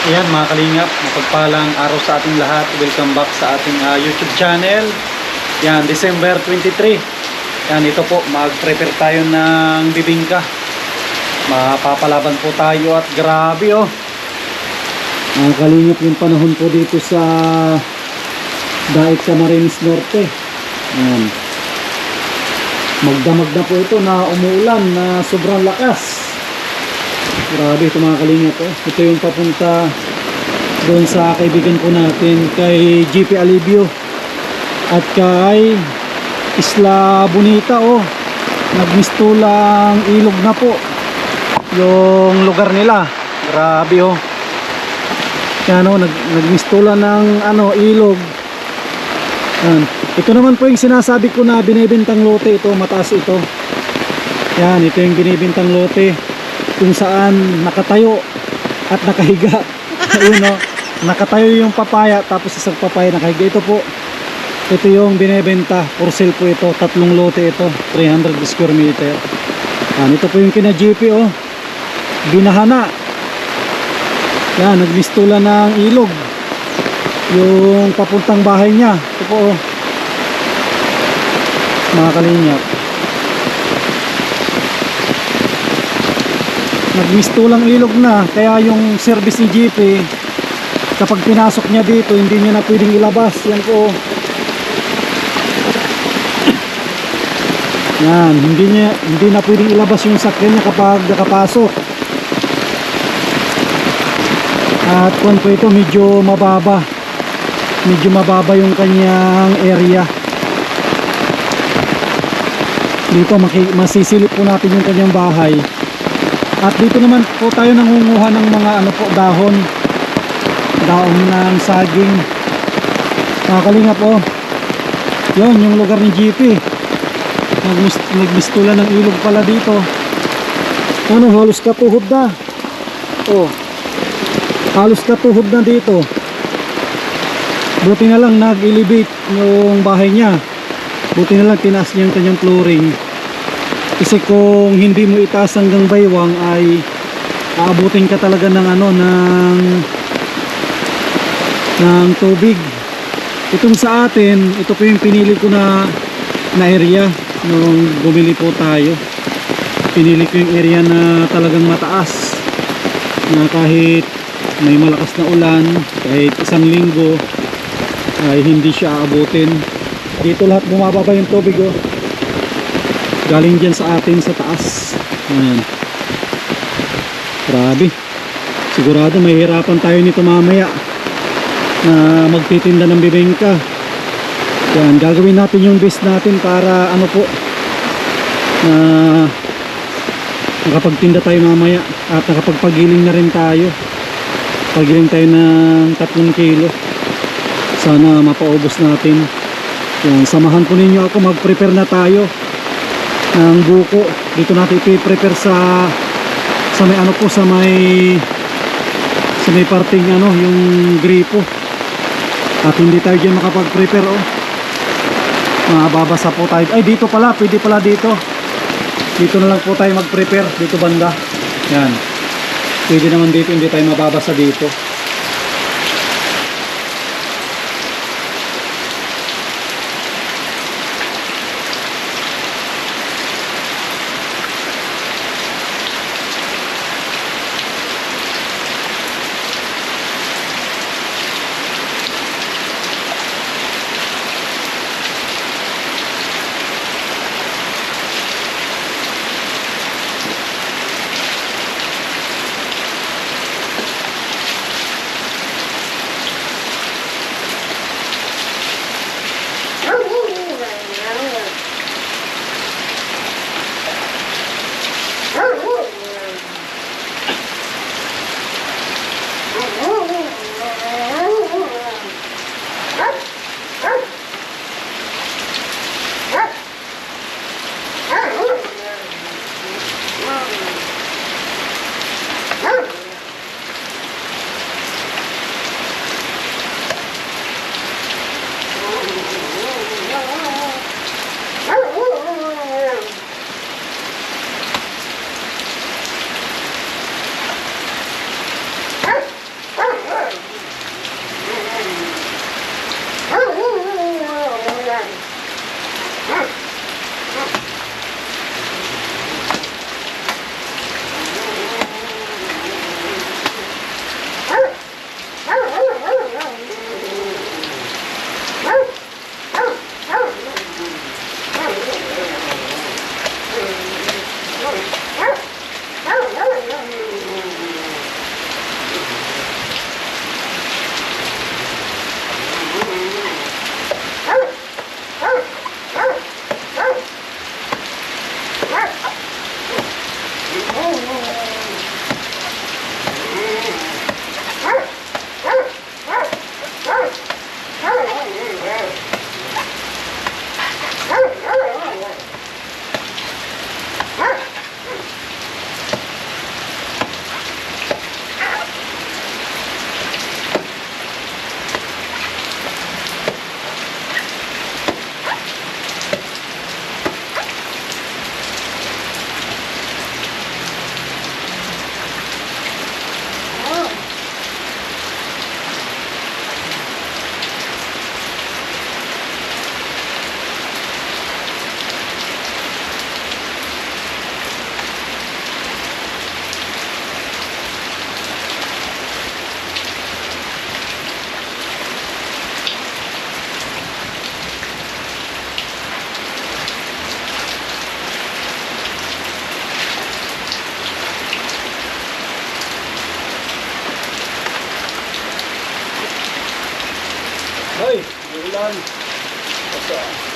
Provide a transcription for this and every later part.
Ayan mga kalingap, mapagpalang araw sa ating lahat. Welcome back sa ating YouTube channel. Yan, December 23. Yan, ito po, mag-prepare tayo ng bibingka. Mapapalaban po tayo at grabe oh. Mga kalingap, yung panahon po dito sa Daig Camarines Norte. Yan. Magdamag na po ito na umuulan na sobrang lakas. Grabe ito mga kalingap oh. Ito yung papunta doon sa kaibigan po natin kay GP Alivio at kay Isla Bonita oh. Nagmistulang ilog na po yung lugar nila. Grabe oh. Yan oh, nagmistulan ng ilog. Yan. Ito naman po yung sinasabi ko na binibintang lote. Ito mataas ito. Yan, ito yung binibintang lote kung saan nakatayo at nakahiga. Ayun o, nakatayo yung papaya tapos isang papaya nakahiga. Ito po, ito yung binebenta for sale po ito, 3 lote ito, 300 square meter. Yan, ito po yung kina GP o, binahana. Yan, nagmistula ng ilog yung papuntang bahay niya. Ito po o, mga kalingap, nagmistulang ilog na, kaya yung service ni GP kapag pinasok niya dito hindi niya na pwedeng ilabas. Yan po yan, hindi na pwedeng ilabas yung sakyan niya kapag nakapasok. At kung po ito medyo mababa yung kanyang area dito. Masisilip po natin yung kanyang bahay. At dito naman po tayo nangunguha ng mga dahon ng saging. Mga kalingap po, yun yung lugar ni GP. Nagmistula ng ilog pala dito. Halos katuhod na. Halos katuhod na dito. Buti na lang nag-elevate yung bahay niya. Buti na lang tinaas niya yung kanyang flooring. Kasi kung hindi mo itaas hanggang baywang ay aabutin ka talaga ng tubig. Itong sa atin, ito po yung pinili ko na area nung bumili po tayo. Pinili ko yung area na talagang mataas, na kahit may malakas na ulan, kahit isang linggo ay hindi siya aabutin. Dito lahat bumababa yung tubig oh. Galing dyan sa atin sa taas. Ayan. Grabe. Sigurado mahihirapan tayo nito mamaya na magtitinda ng bibingka. Yan, gagawin natin yung best natin para na nakapagtinda tayo mamaya at nakapagpagiling na rin tayo. Pagiling tayo ng 3 kilo. Sana mapaubos natin. Yan, samahan po ninyo ako, mag-prepare na tayo ng buko. Dito natin i-prepare sa may sa may parting yung gripo. At hindi tayo diyan makapag-prepare oh. Mababasa po tayo. Ay, dito pala, pwede pala dito. Dito na lang po tayo mag-prepare, dito banda. Yan. Pwede naman dito, hindi tayo mababasa dito. Ulan. Basta.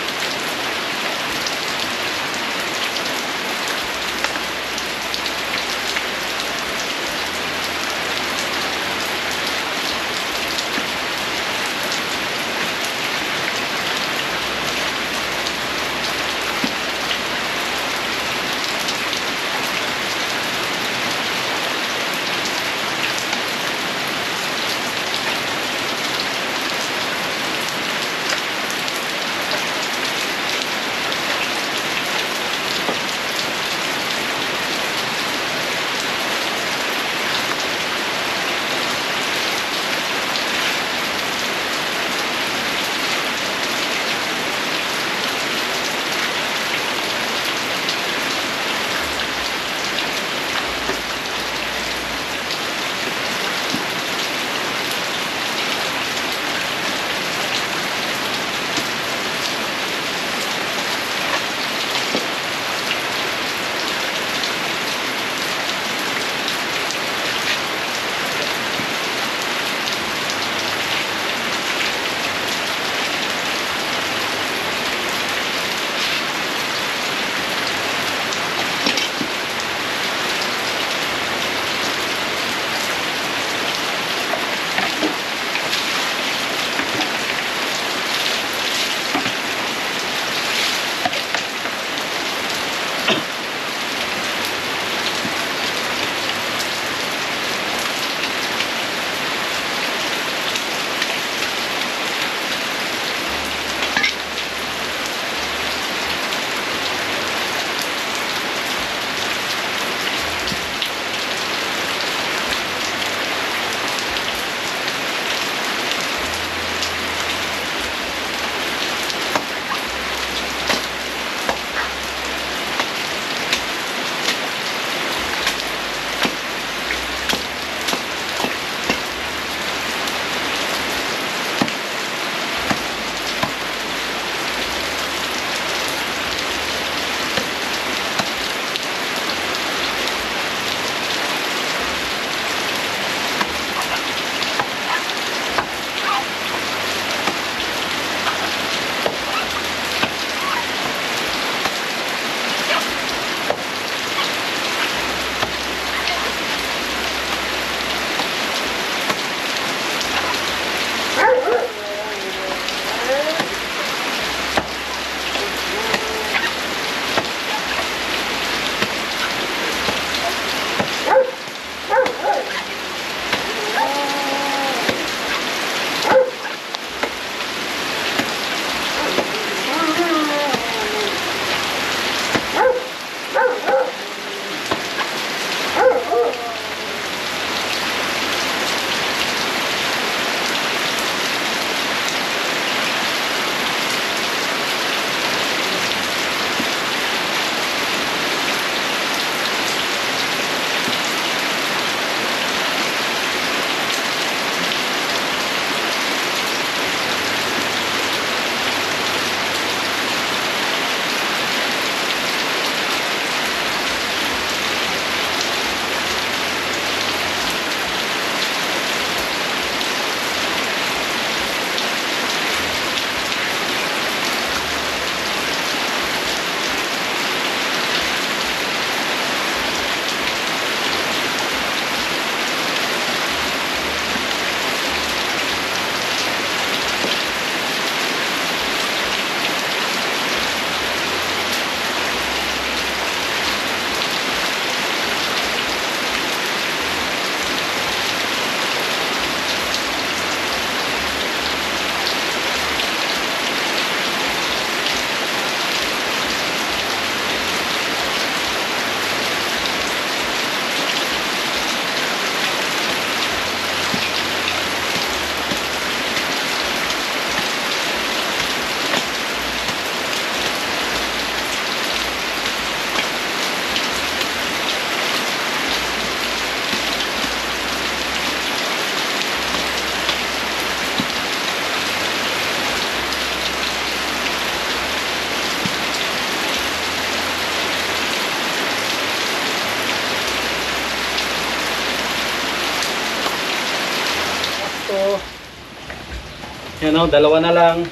Yan o, dalawa na lang.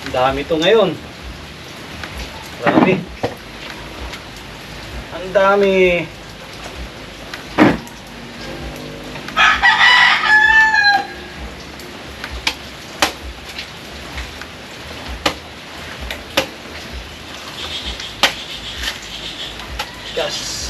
Ang dami to ngayon. Grabe. Ang dami. Yes.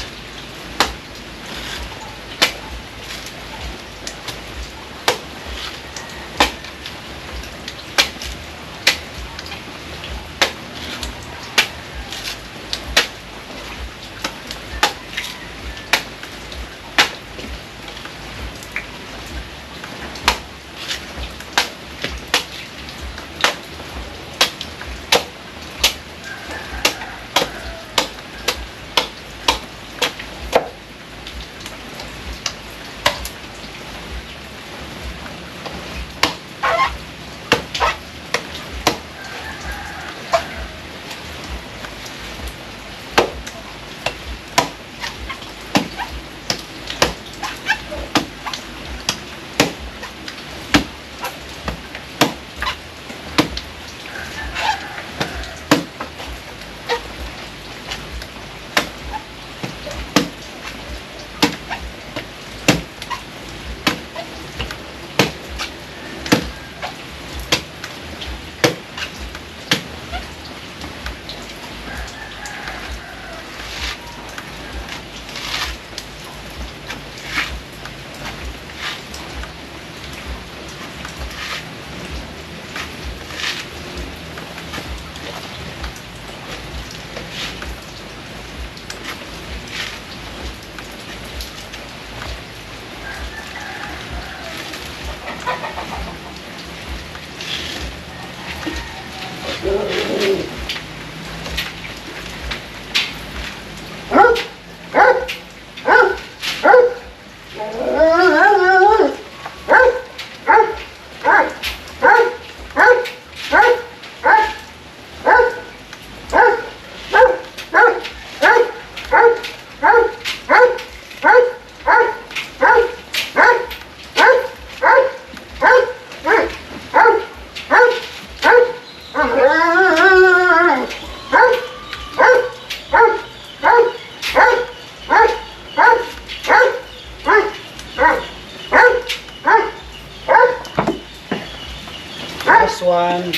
Last one.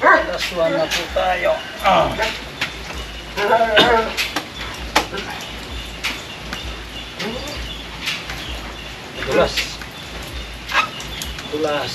Last one na po tayo. Dulas. Dulas.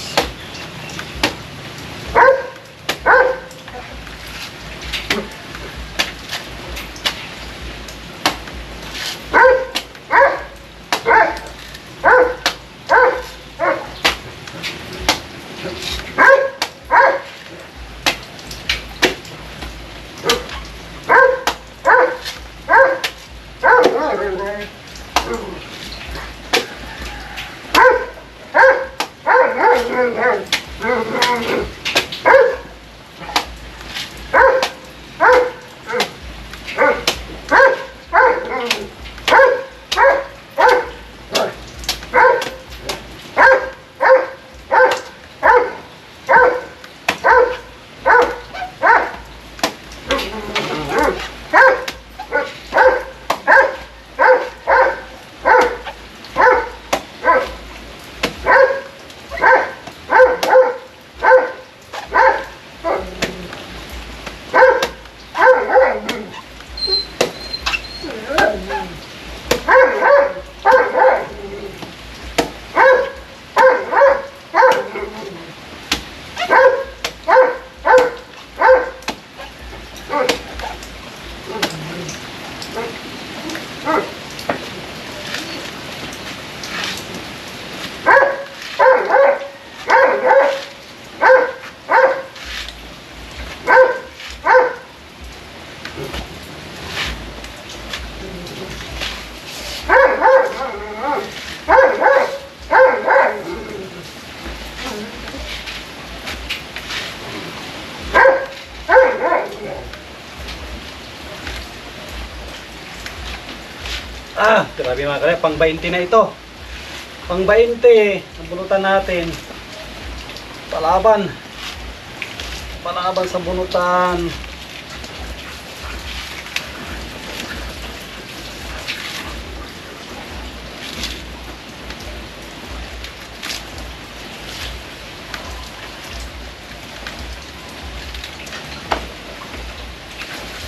Grabe mga kalay, pang 20 na ito. Pang 20 ang bunutan natin. Palaban. Palaban sa bunutan.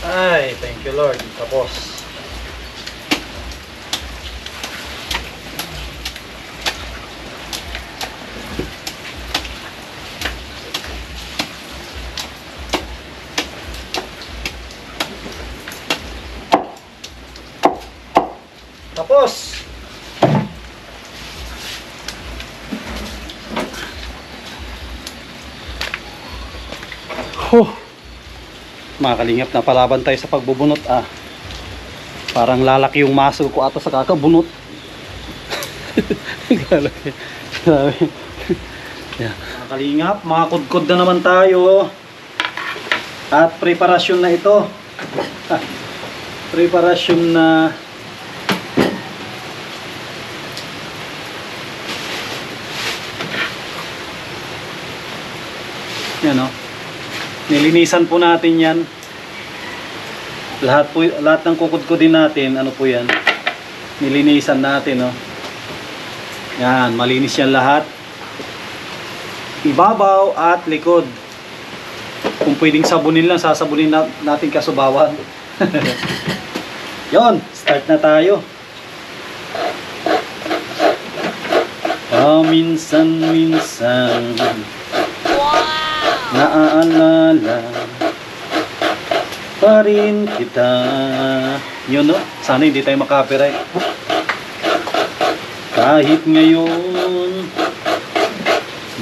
Ay, thank you Lord. Tapos. Tapos. Mga kalingap, napalaban tayo sa pagbubunot Parang lalaki yung muscle ko ata sa kakabunot. Lalaki. Yeah. Mga kalingap, mga kudkod na naman tayo. At preparasyon na ito. Preparasyon na yan o. Nilinisan po natin yan. Lahat ng kukudkudin natin, ano po yan? Nilinisan natin, no? Yan, malinis yan lahat. Ibabaw at likod. Kung pwedeng sabunin lang, sasabunin natin kasubawan. Yon, start na tayo. Minsan-minsan naaalala pa rin kita. Yun, no? Sana hindi tayo makapiright. Kahit ngayon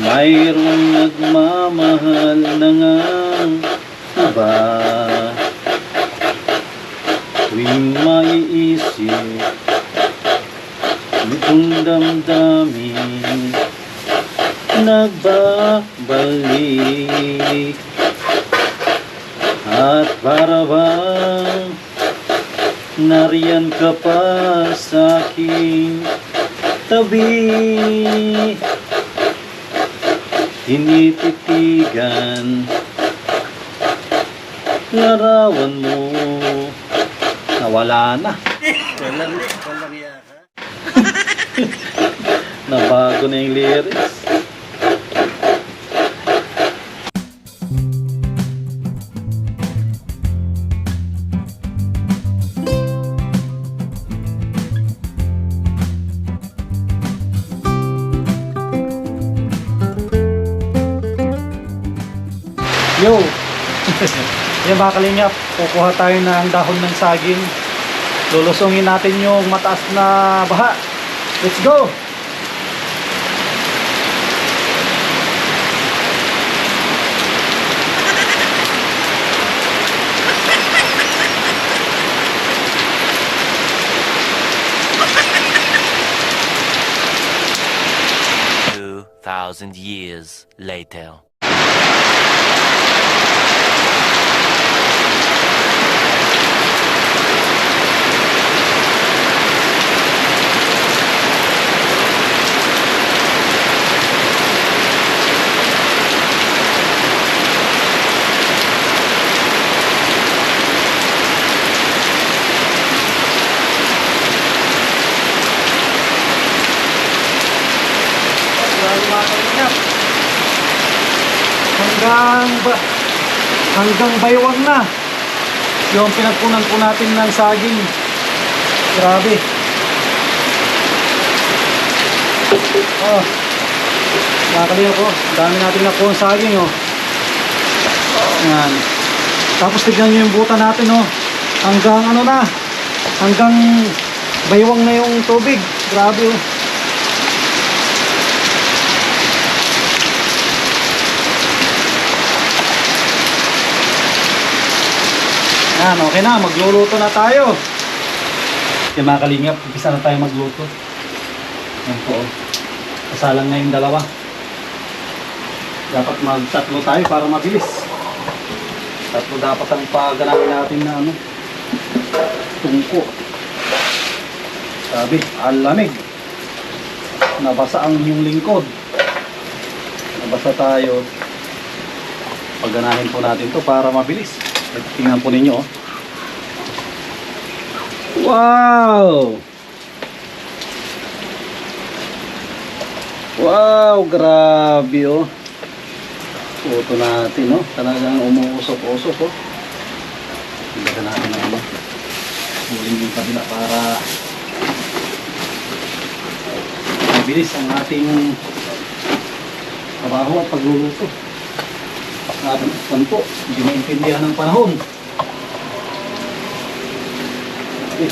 mayroong nagmamahal na ngang iba, tuwing maiisip itong damdamin nagbabalik. At para bang nariyan ka pa sa aking tabi, tinititigan larawan mo, nawala na. Walang yaka. Nabago na yung lyrics. Yo! Yan mga kalingap, kukuha tayo ng dahon ng saging. Lulusungin natin yung mataas na baha. Let's go! 2,000 years later. Hanggang baywang na yung pinagpunan po natin ng saging. Grabe. Nakakaliw ko, dami natin na po ang saging. Yan. Tapos tignan nyo yung buta natin. Hanggang ano na, hanggang baywang na yung tubig. Grabe. Yan, okay na, magluluto na tayo. Okay mga kalingap, umpisa na tayo magluto. Yan po. Kasalang na yung dalawa. Dapat mag-tatlo tayo para mabilis. Tatlo dapat ang paganahin natin na tungko. Sabi, alamig. nabasa ang inyong lingkod. Nabasa tayo. Pagganahin po natin to para mabilis. Tingnan po ninyo. Wow! Wow, grabe oh. Photo natin oh. Talagang umuusok-usok oh. Tingnan natin ang ano. Huling yung kabila para mabilis ang ating trabaho at pagluluto. Pakatan po, hindi maintindihan ng panahon. Okay.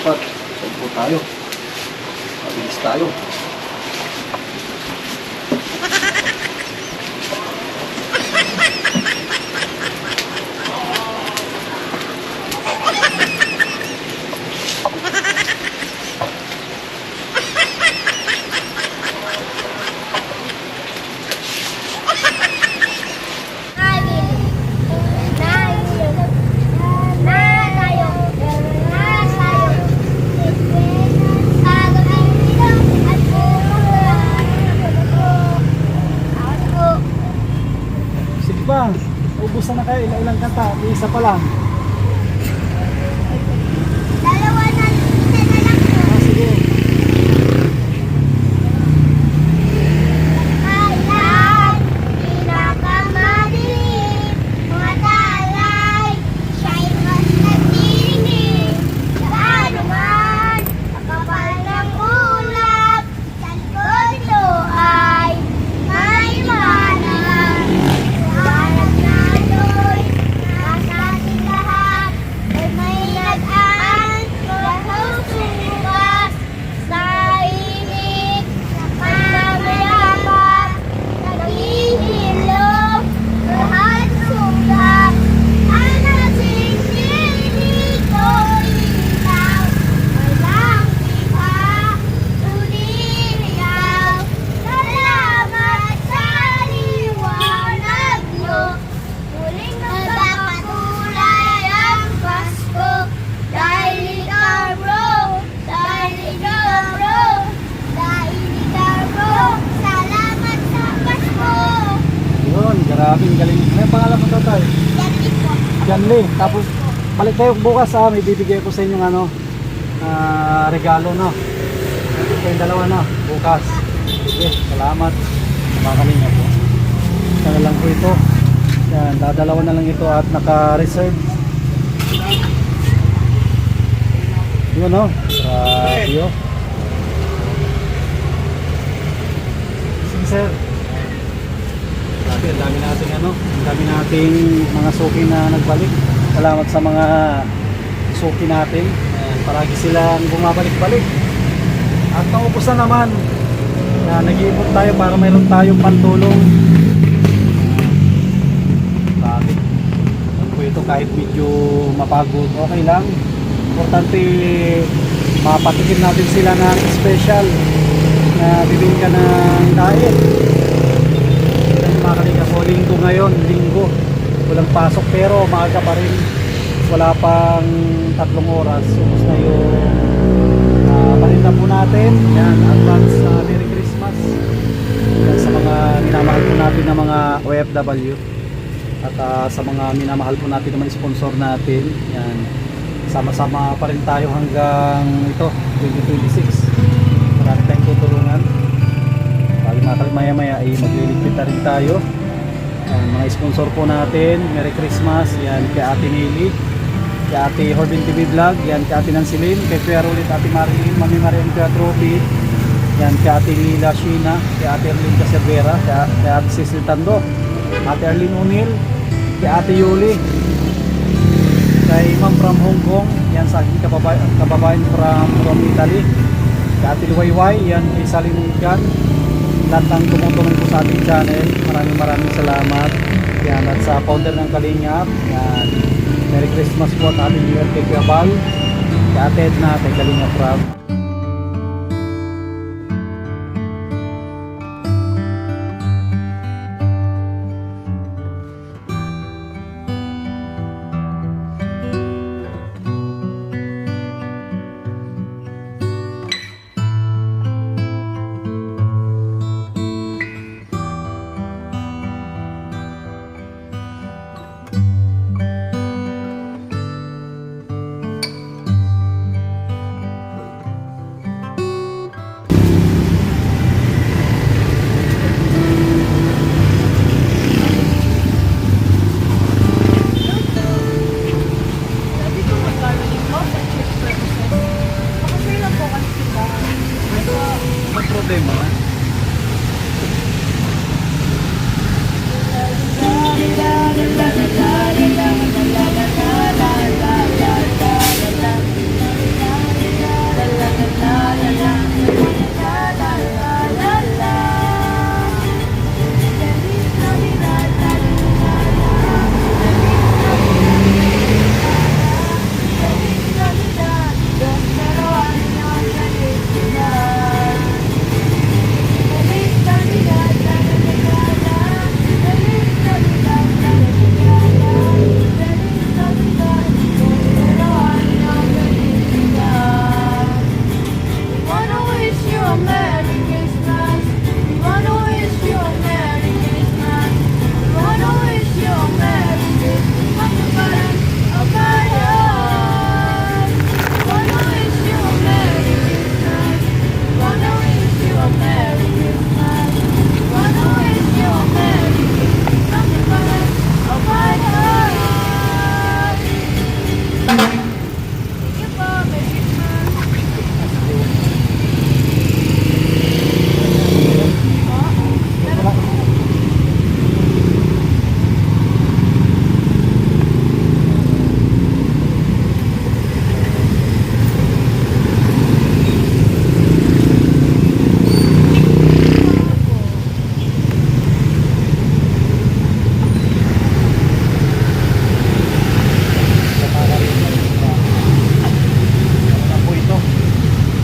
Dapat, saan po tayo? Mabilis tayo. Ba, ubos na kayo, ilang kanta, isa pa lang. Dalawa na, isa na lang po. Sige. Kailan, pinakamadilim, mga talay, siya'y mas nagdinig. Saan naman, nakapal ng ulap, sa likod nito ay may liwanag. Hanap na do'y nasa ating lahat, ay may nag-aan, susukas sa init, sa pagmamayabang, naghihilom, lahat sunggat, ang nagsising dito'y ilaw, walang iba, sulit ikaw, salamat sa liwanag mo, muling nagpapakulay ang Pasko, dahil ikaw bro, dahil ikaw bro, dahil ikaw bro, salamat sa Pasko. Yun, grabe, galing. May pangalan mo tatay? Yan din po. Janly. Tapos, balik kayo bukas ha, may bibigay ko sa inyong ano, regalo no. Kayong dalawa na, bukas. Sige, salamat. Makalinga po. Isa na lang po ito. Yan, dadalawa na lang ito at naka-reserve. Yun no, grabe oh. Sige sir. Grabe, ang dami nating ano, ang dami nating mga suki na nagbalik. Salamat sa mga suki natin. Ayan, paragi silang bumabalik-balik. At naubos na naman. Nag-iipon tayo para mayroon tayong pantulong. Bakit? Ano po ito, kahit medyo mapagod, okay lang. Importante mapatikin natin sila ng special na bibingka ng diet. Mga kalinga po, linggo ngayon, linggo. Walang pasok pero maaga pa rin. Wala pang 3 oras. Ubus na yung paninda po natin. Yan, advance Merry Christmas. Yan, sa mga minamahal po natin na mga OFW. At sa mga minamahal po natin na mga sponsor natin. Yan, sama-sama pa rin tayo hanggang ito, 2026. Marami tayong tutulungan. Maya-maya ay magliligpit na rin tayo. Mga sponsor po natin, Merry Christmas. Yan kay Ate Nelly, kay Ate Horbin TV Vlog, yan kay Ate Nansilin, kay Kuya Rolit, Ate Marilyn, Mami Marian, Kuya Trophy, yan kay Ate Lila Sheena, kay Ate Erlyn Caservera, kay Ate Cecil Tando, Ate Arlene Unil, kay Ate Yuli, kay Ma'am from Hong Kong, yan sa aking kababayan from Italy, kay Ate Luwayway, yan kay Salimungan, lahat ng tumutulong po sa ating channel, maraming salamat. Yan, at sa founder ng Kalingap, yan, Merry Christmas po at Happy New Year kay Kuya Bal, kay Ate Edna, kay Kalingap Rob. problema.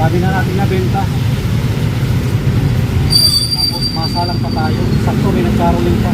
Sabi na natin na benta. Tapos masalang pa tayo. Sakto may nagkaroling pa.